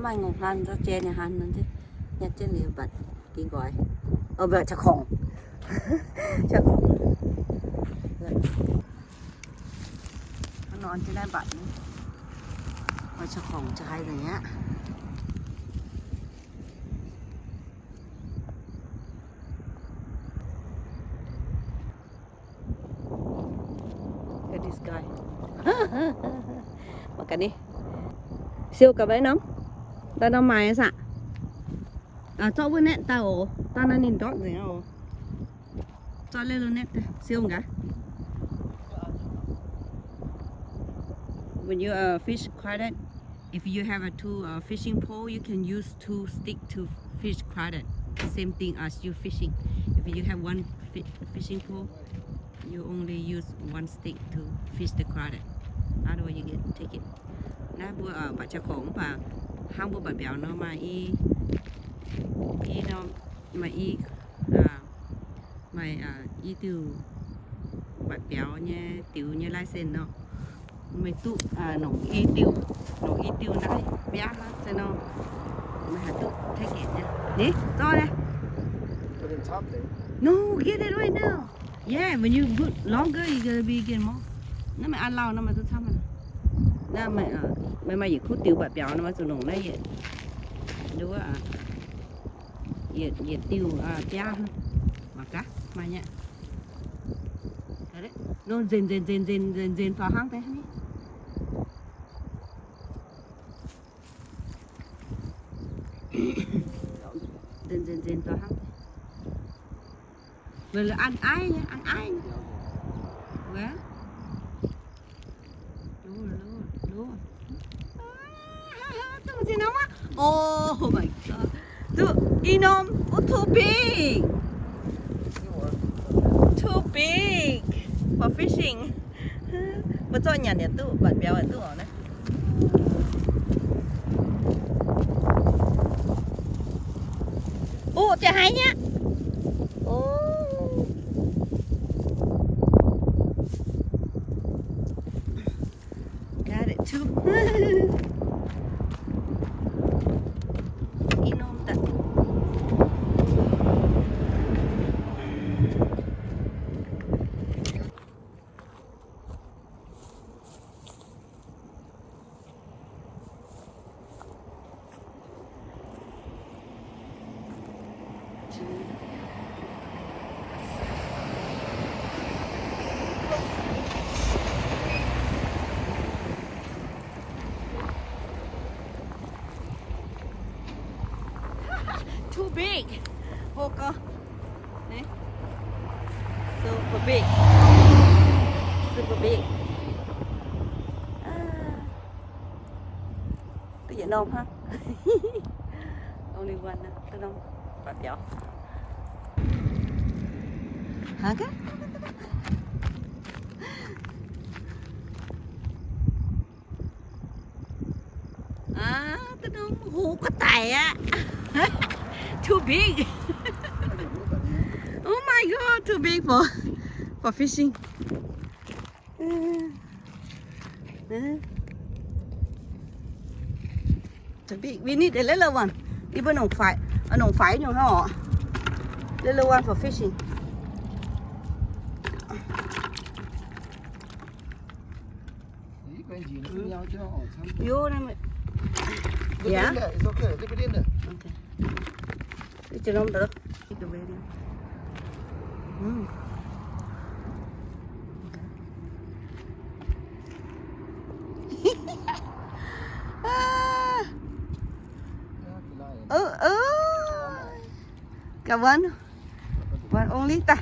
mai ngọc lan ra trên nhà hắn nữa chứ nhặt trên liều bật kinh gọi vợ chắc khổng chắc khổng nó nón trên đây bật vợ chắc khổng chắc hay rồi nhá cái this guy makan đi siêu cả mấy nóng ta đâu mày sao cho bữa nét tao ta nó nhìn rõ rồi nào cho lên luôn nét siêu không cả when you fish credit if you have a two fishing pole you can use two stick to fish credit same thing as you fishing if you have one fishing pole you only use one stick to fish the credit otherwise you get take it nãy bữa ở bãi Trà Khổng và hang bữa bãi béo nó mà nó mà từ bãi béo nha tiểu như lai sen nó mày tụ nổ y tiêu nãy bé ha cho nó mà hạt tụ thay kẹt nha đi cho đây no get it right now yeah when you put longer you gonna be getting more nó mày ăn lâu nó mà tôi thăm nó mày chỉ khúc tiêu bạc béo nó mà tụi nồng này vậy đúng không vậy tiêu cha hơn mà cá mà nhá đấy nó dền vào hang thế dền vào hang vậy là ăn ai nhá well luôn tụi gì nó mà oh my god tụi inom too big for fishing bữa cho nhà này tụi bạn béo ở tụi này chả hay nhá got it too inom that too big vô cơ đấy super big tự nhiên nôm ha only one tự nôm bạc béo hả cái tự nôm hú có tài á too big oh my god too big for fishing too big we need a little one even on fight you know little one for fishing vô đây mày yeah it's okay leave it in there okay it's not được the way Cả one only ta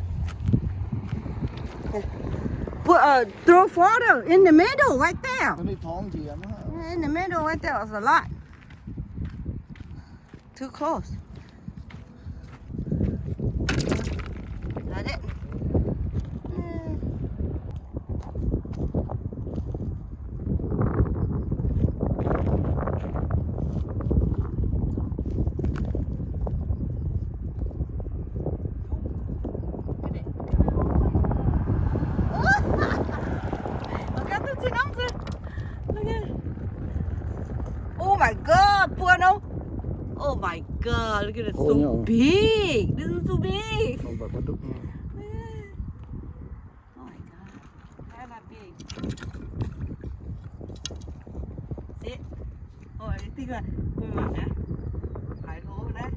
put throw further in the middle right there in the middle right there is a lot too close got it oh my god, put know? Oh my god, look at it, Oh, so no. big. This is so big. ลงแบบปลาดุก Oh my god, hella big. See? Oh, I think là cô mà nè. Phải lố đấy.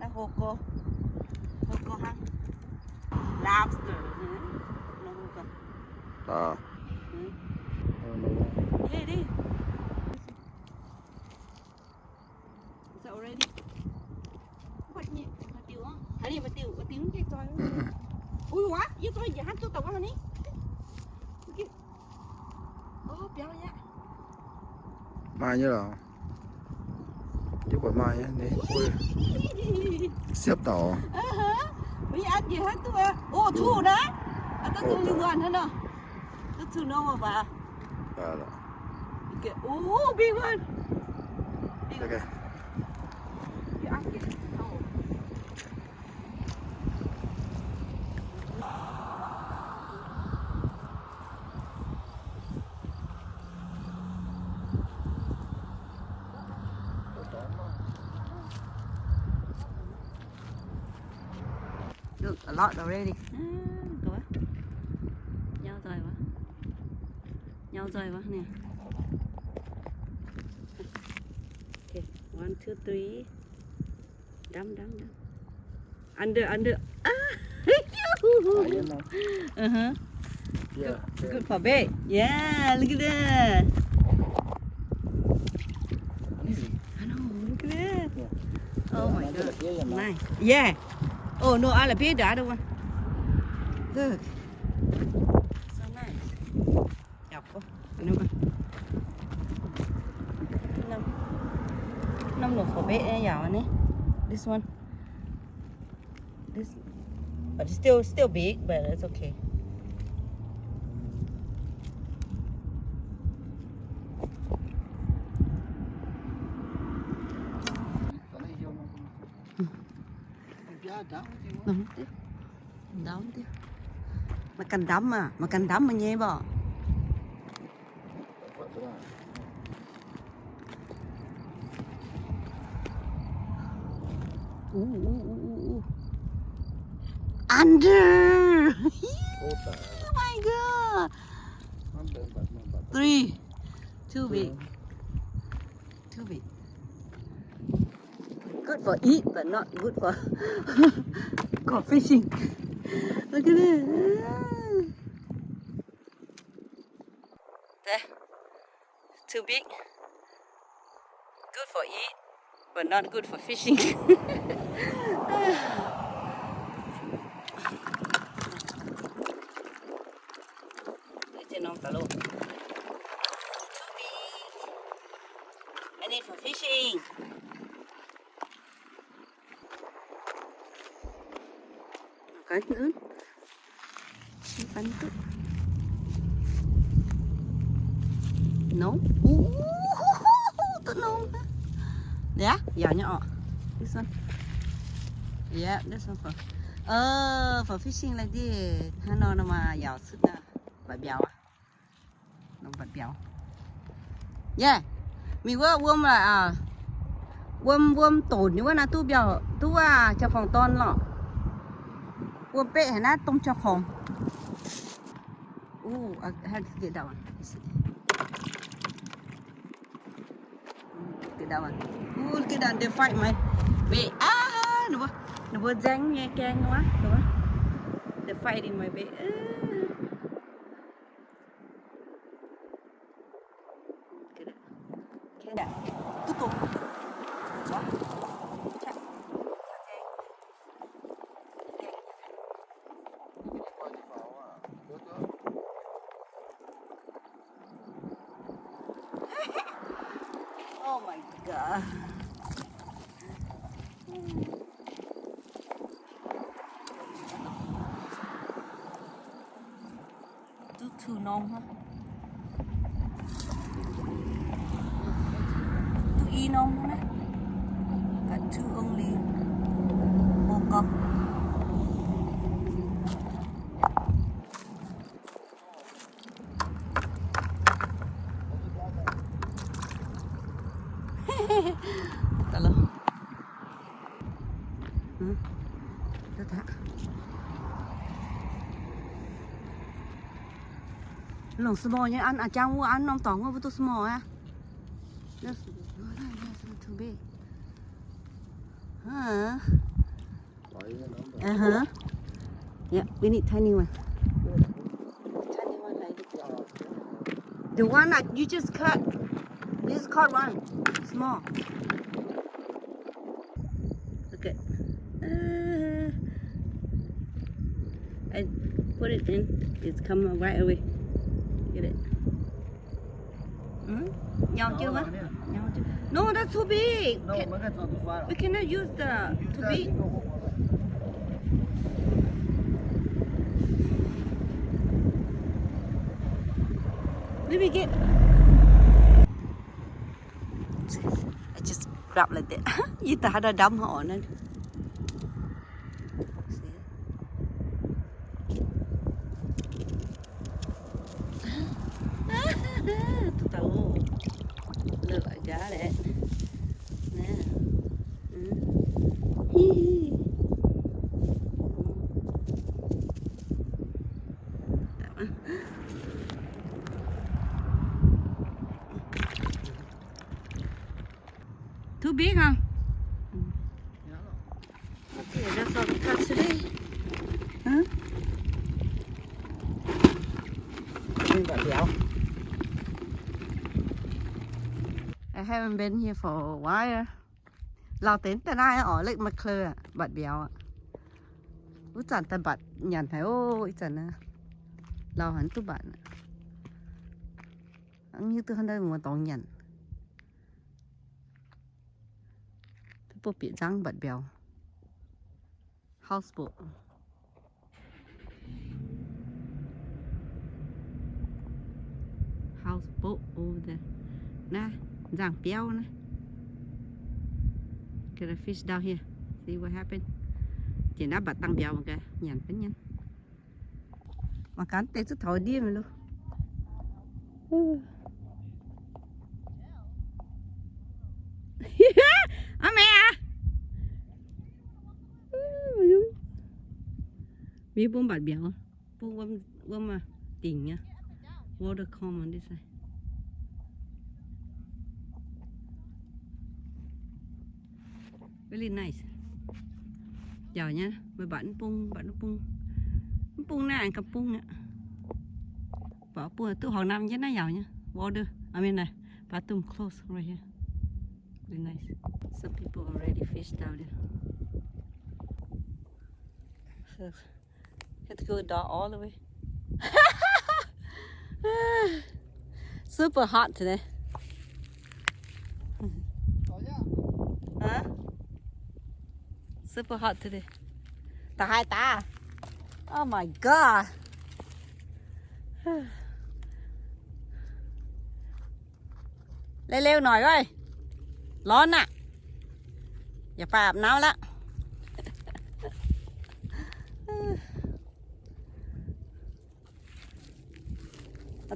Đó hồ cô hăng. Lobster. Nó hồ cô. อ่า Hey, đi. Is that already? What nhỉ? Mà tiêu á? Hãy đi mà tiêu cái coi. Ui quá, yêu tôi giờ hát tôi tao con đi. Ô, béo nhá. มาเยอะเหรอเยอะกว่าไม้อะนี่คุยเสียบต่อ Bây giờ ăn gì hết tôi à? Ô, thu đấy. À, tôi thu liên quan hết nào. Tôi thu nó mà bà. ได้แล้ว Kìa, ô, big one. โอเค You ăn gì? Oh. Look, a lot already. Có quá. Nhau rồi quá. Nhau rồi quá nè. Okay, 1, 2, 3. Đâm. Under. Ah! หายเยอะมาก Uh-huh. เยอะ Good for bait. Yeah, look at that. นี่ I know, look at that. Oh my มันจะ god. เยอะอย่างไร Nice. Yeah. Oh no, I like big the other one. Look. So nice. Chọc quá. Nó mà. Năm lục for bait giàu anh ấy. This one. This. But it's still big, but it's okay. Đóng tiếp. Mà cần đắm mà nhé bỏ. Under. Oh my god. 3. Too big. Good for eat, but not good for for fishing. Look at it. There. Too big. Good for eat, but not good for fishing. Trên non tà lô. Too big. I need for fishing. Cái nữa. Bánh tức. Nấu. Tự nấu. Yeah, yeah nhỏ. This one. Yeah, this one for. For fishing like this. Nó mà giàu sức nè. Bạch béo à? Nó bạch béo. Yeah. Mình có worm là worm tổn như vậy là tu béo, tu cho phòng ton lọ. Worm bể hay là tông cho phòng. I had to get that one. Get that one. Look at that, they fight my bait. Nó vừa răng nghe keng quá, đúng không? They're fighting my bait. Get it. Get that. Tụt. Quá. Chắc. Oh my god. Too nông hả? Too y nông hả? Got two only. Woke up. Talo. Đó thả. Lòng small nhá, ăn chang mua ăn nong tỏng với too small á. That's too big. Huh? Uh-huh. Yeah, we need tiny one. Tiny one like this. The one that you just cut. You just cut one. Small. Okay. I put it in. It's coming right away. Get it. Nhau chưa má? Nhau chưa? No, that's too big. We cannot use the too big. Let me get. I just grab like that. You ta đã đâm họ nên. Tụi look, I got it. Nè. Too big, huh? Okay, that's all we got today. Huh? I haven't been here for a while.เราเต็นแต่ได้อ๋อเล็กมาเคลอบัดเบียวอ่ะรู้จักแต่บัดหยันไทยโอ้ยจันนะเราหันตุบัดอันนี้ตัวหันได้หมดตองหยันพวกเปียจังบัดเบียว houseboat houseboat over there นะจังเปียวนะ Get a fish down here. See what happened? Chị đã bật tăng béo mà kìa, nhằn phấn nhăn. Mà cắn tay chút thổi đi mà luôn. À mẹ à? Vì bông bật béo, bông mà tỉnh nha. Water come on this side. Really nice. Giờ nha, với bạn pung nè, cặp pung nè. Bỏ pung tu Hoàng Nam chứ nó giàu nha. Water, I mean này, bathroom close right here. Really nice. Some people already fished out there. So, had to go down all the way. Super hot today. Huh? Super hot today. Ta hai ta. Oh my god. Leo nổi ơi. Lón à.อย่าไปอาบน้ำละ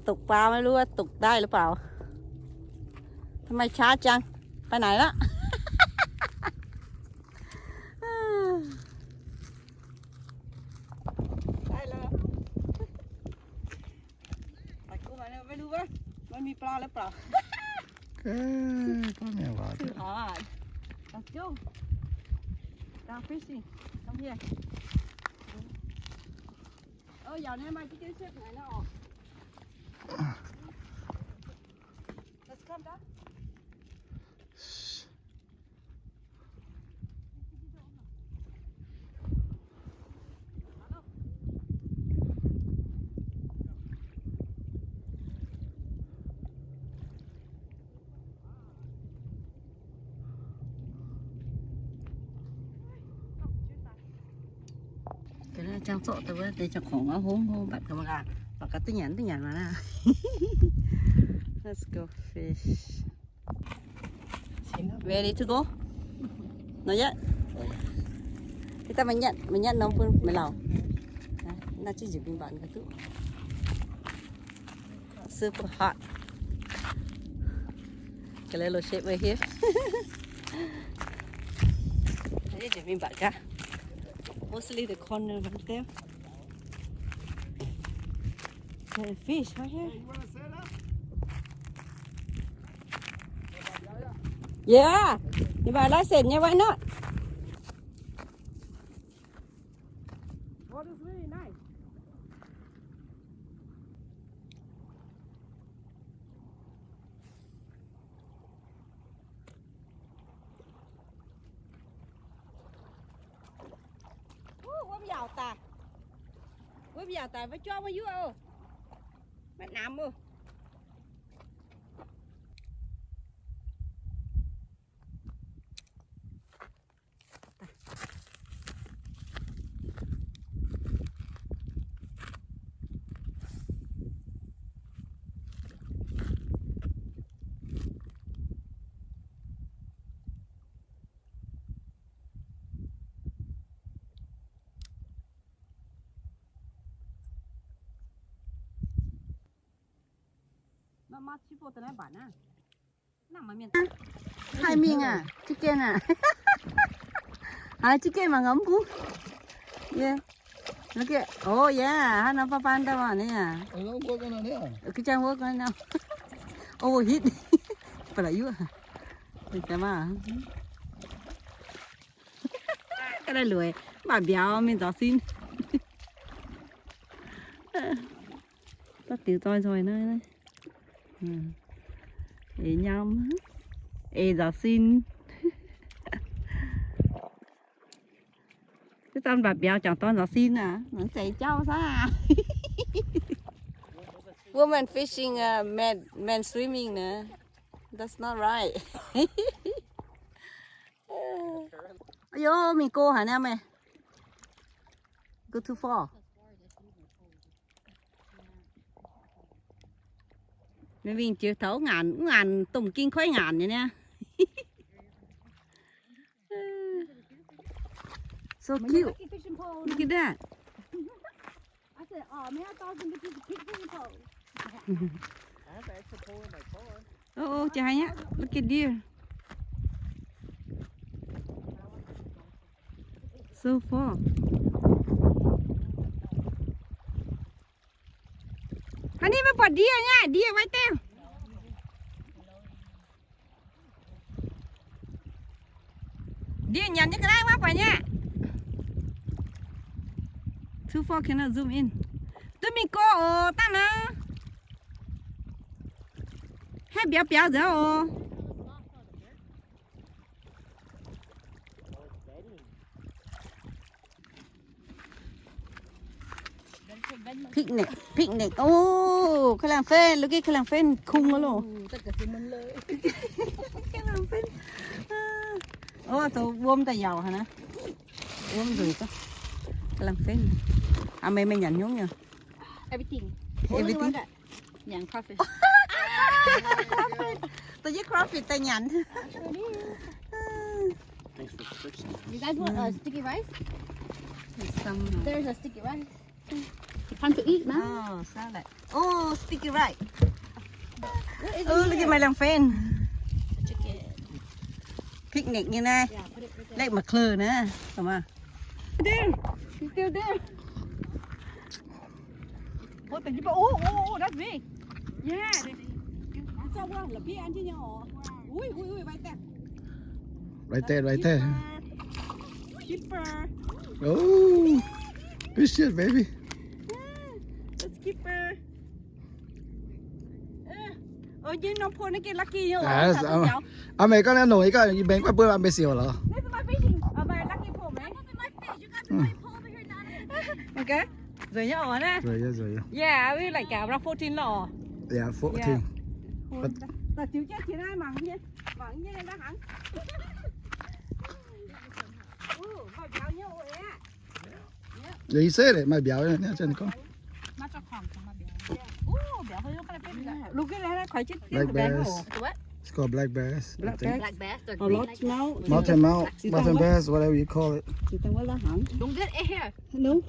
ตกปลาไม่รู้ว่าตกได้หรือเปล่าทำไมช้าจังไปไหนละได้แล้วไปกู้มาเนี่ยไม่รู้ว่ามันมีปลาหรือเปล่าก็ไม่ว่า Too hard. Let's go. Down fishing. Come here. Giờ này mai cái chiếc này nó ọt. Let's come down. Cái này trang sổ tôi với để cho khổng nó hôn bạn các bạn và cả tin nhắn mà nè. Let's go fish. Ready to go? Nói yet? Cái ta mình nhận nó phương mình lẩu. Nó chỉ giữ bình bạn cái thứ. Super hot. cái này là shape over here đấy để mình bắt cả mostly the corner right there the fish right here yeah you buy license yeah why not water's really nice giàu ta với giàu ta phải cho bao nhiêu ô mẹ nằm ô mà chỉ phụ từ này bán à nằm ở miền hai miếng à chicken à hai chicken mà ngấm cú yeah look at oh yeah hắn nó pan đâu mà nè cái trang work cái nào overheat phải là yếu à cái mà cái này lười bà béo mình giáo xin tắt tiểu toi rồi này ê nhom ê giáo xin cái con bà béo chẳng toàn giáo xin à nó chạy cháu sao à woman fishing man swimming nè that's not right ayo mình cô hả em ơi go too far mình chưa thấu ngàn tùng kinh khói ngàn vậy nè so cute look at that I said, oh man, I thought it was a big fishing pole. I have an extra pole in my car. oh trời nhá look at deer so far anh đi mà bỏ deer nha deer vai teo deer nhận những cái này quá phải nha too far cannot zoom in tụi mình có ở ta nè hay béo béo rồi ô picnic ô cái làng phên lúc cái làng phên khung đó luôn Tất cả sự mân lưới. cái làng phên ô tôi buông tay dầu hả nè buông rồi cơ cái làng phên à mày nhận nhúng nhờ Everything. everything Nhận crawfish. tôi với crawfish tay nhận Thanks for the subscription. You guys want sticky rice? some There's a sticky rice. Time to eat, man. oh sao lại oh sticky right What is oh look at my làng phên chicken? picnic như này Yeah, put it right there. lấy mà khờ nữa come on there he's still there oh tự nhiên oh that's big yeah sao quá là biết ăn chứ nhỏ ui bay tè right there keeper oh good shit baby the keeper chứ nó phun cái lucky nhá mày có nên nổi cái gì bén qua bữa ăn bê xìu rồi this is my fishing my lucky pole man this is my fish you got my pole over here Donna okay rồi nhá ở nè rồi yeah we like around 14 lò yeah 14 là chịu chết chị ai mặn như đã hẳn mà béo nhau rồi á vậy xế đấy mày béo này chân con Má cho khoảng cho má béo. béo hơi lúc này lúc cái này khỏi chết black bears What? it's called black bears Black I think. Black bass. They're a green lot like now mountain bears whatever you call it chị tăng quá là hẳn Don't get it here. đúng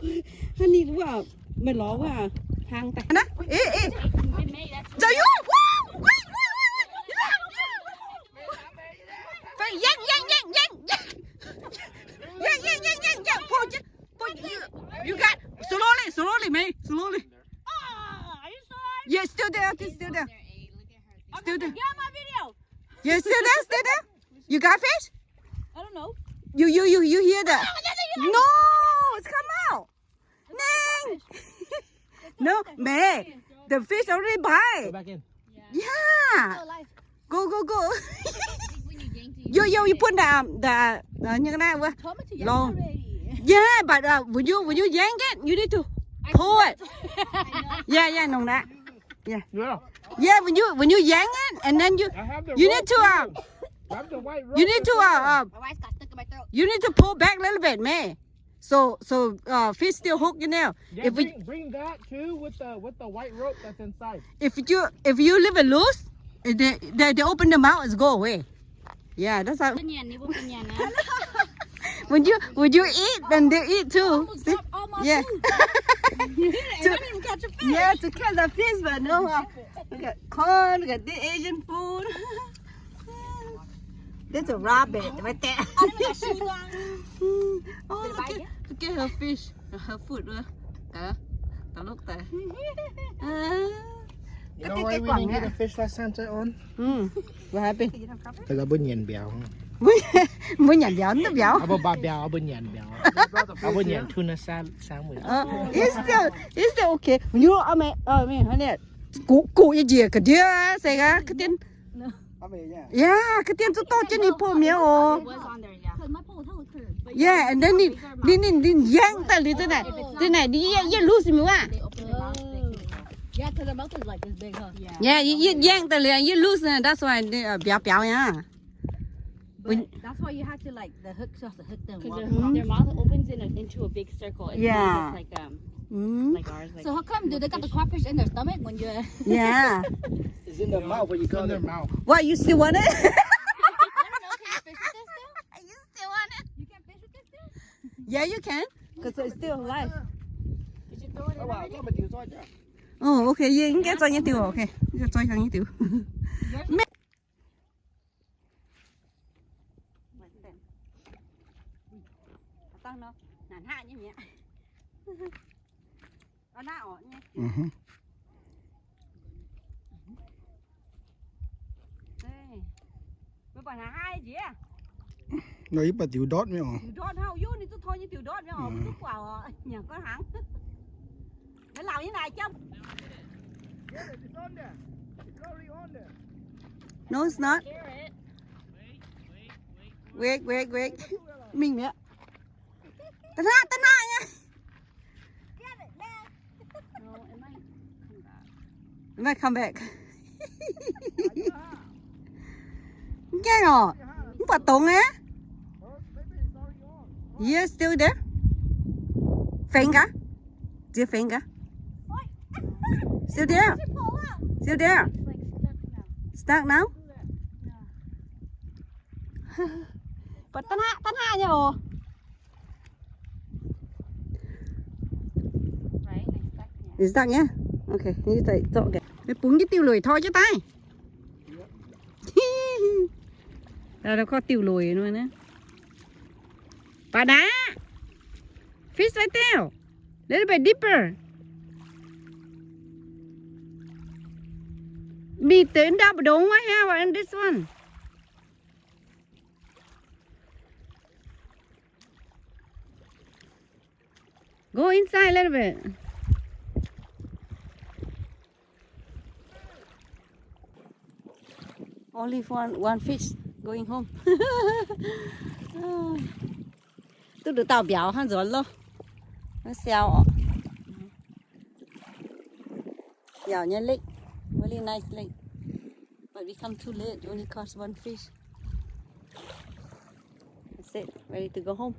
hắn đi quá mày ló quá hàng tay nè ê They made that. trời ơi You still there? Still there? You got fish? I don't know. You hear that? No, it's come out. Nang. No, May. The fish already Go bite. back in. Yeah. Alive. Go. When you yank it, You put the như thế này vừa. told me to yank Long. already. Yeah, but when you yank it, you need to pull it. Yeah, nồng that. Yeah. Yeah, when you yank it, and then I have the you rope need to too. Grab the white rope. you need to My rice got stuck in my throat. you need to pull back a little bit, May. So fish still hook you now. Yeah, If we bring that too with the white rope that's inside. if you leave it loose, they open the mouth and go away. Yeah, that's how. Bên nhà này, bên nhà nè. When you eat, then they eat too. Almost See? dropped all my Yeah. food. I didn't even catch a fish. Yeah, to catch the fish, but no. Look at corn, look at the Asian food. There's a rabbit right there. I didn't got shoes on. Oh, look at her fish, her food. Look there. You know why we didn't get a fish last time on? What happened? Because I wouldn't yen biao. Mới nhận béo nó béo. I would buy biao, I wouldn't yen biao. I wouldn't yen tuna sandwich. It's still okay. You know, mẹ honey, cụ gì cái đĩa cái tiền. Yeah, cái tiền to trên đi po miếng ồ. It was on there, yeah. Cause my pole was hella clear. But Yeah, and then đi yank ta đi thế này đi lose miếng à. they open their mouth. Yeah, cause their mouth is like this big, huh? Yeah, you yank ta liền, you lose, that's why béo béo nha. But that's why you have to like the hook supposed to hook them. Because their mouth opens into a big circle. It's Yeah. not just like ours. Like So how come do they got the crawfish in their stomach when you? Yeah. It's in their mouth when you got in their mouth. What, you still want it? I don't know. Can you fish with this still? You still want it? You can fish with this still? Yeah, you can, because it's still alive. did you throw it in already? Oh, okay, yeah, you can cho nhé tiêu, okay. You cho nhé tiêu. Tăng đâu, nản hạ như mẹ. Ở nào nhé. Đây, với bà là hai gì à? Nó ít bà tiểu đót mới hả? Tiểu đốt không, vô thì tôi thôi như tiểu đốt với họ, tôi vào nhà có hãng. Để làm như này chăm. Yeah, it's on there. It's already on there. No, it's not. Carrot. Wait. Mình mẹ. Tân hạ nha. No, it might come back. It might come back. Cái rồi. Không phải tụng á. Yeah, still there. Finger. Still finger. Still there. Still there. It's like stuck now. Stuck now. But tân hạ nha ồ. Right? Like stuck. Yeah. It's stuck nhá. Okay, như vậy dọn kìa. Nó búng cái tiêu lùi thôi chứ tay. Nó có tiêu lùi luôn á. Bà đá. Fish right there. Little bit deeper. Be turned up, don't I have on this one? Go inside a little bit. Only one fish going home. Tôi được tàu béo hơn rồi lo. Nó xeo. Béo nha lake. Really nice lake. But we come too late. Only caught one fish. That's it. Ready to go home.